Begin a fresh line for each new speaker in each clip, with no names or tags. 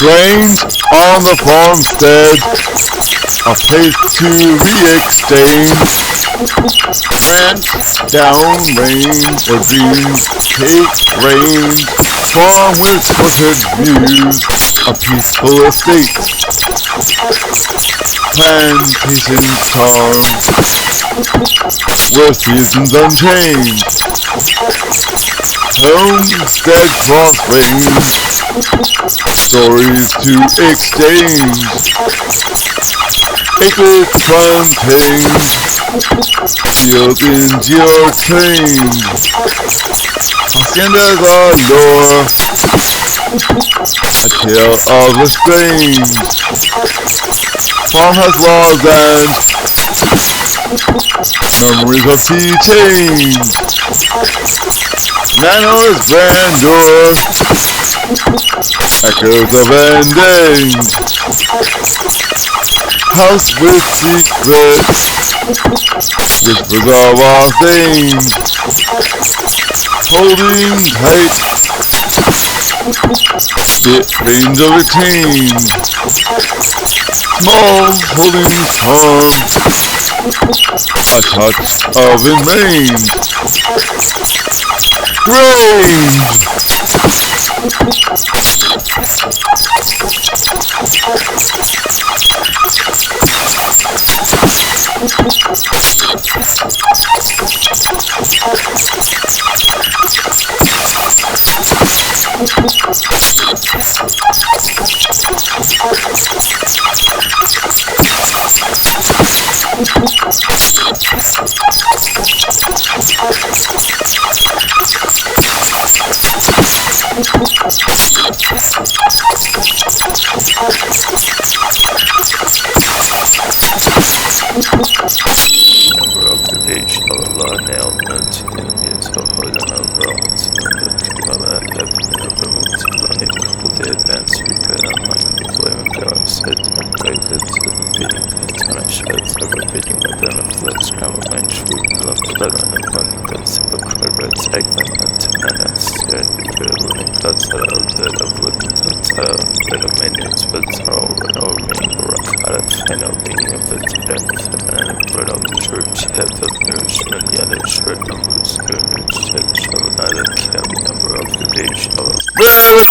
Range on the farmstead, a place to re-exchange. Rent, downrange, or dreams take range. Farm with portrait views, a peaceful estate. Plantation charm, where seasons unchanged. Homestead crossrange, stories to exchange. Acreage fontange, fields in gearchange. Hacienda's allure, a tale of lestrange. Farmhouse losange, memories of seachange. Manor's grandeur, echoes of vendange. House with secrets, whispers of assange. Holding tight, bitrange of echange. Smallholding charm, a touch of enrange. Grange,
scavange,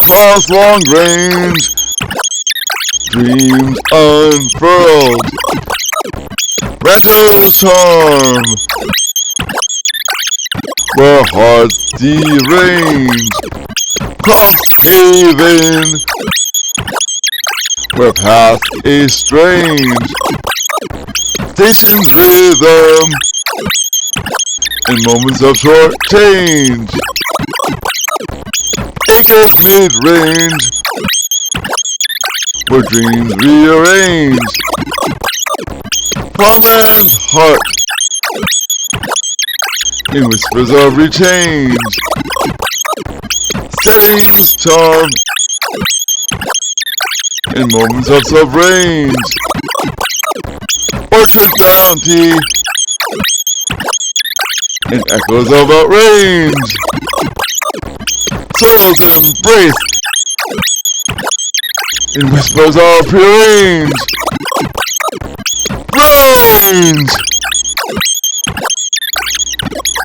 across long range, dreams unfurled. Ranto's charm, where hearts derange. Cross haven, where path is strange. Station's rhythm, in moments of short change. Acres mid-range, where dreams rearrange. Farmland's heart, in whispers of rechange. Settings charm, in moments of sub-range. Orchard bounty, in echoes of outrange. Soil's embrace, in whispers of prearrange. Range,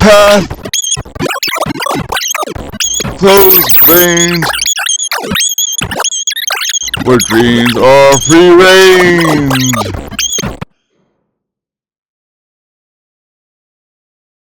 path, close range, where dreams are free range.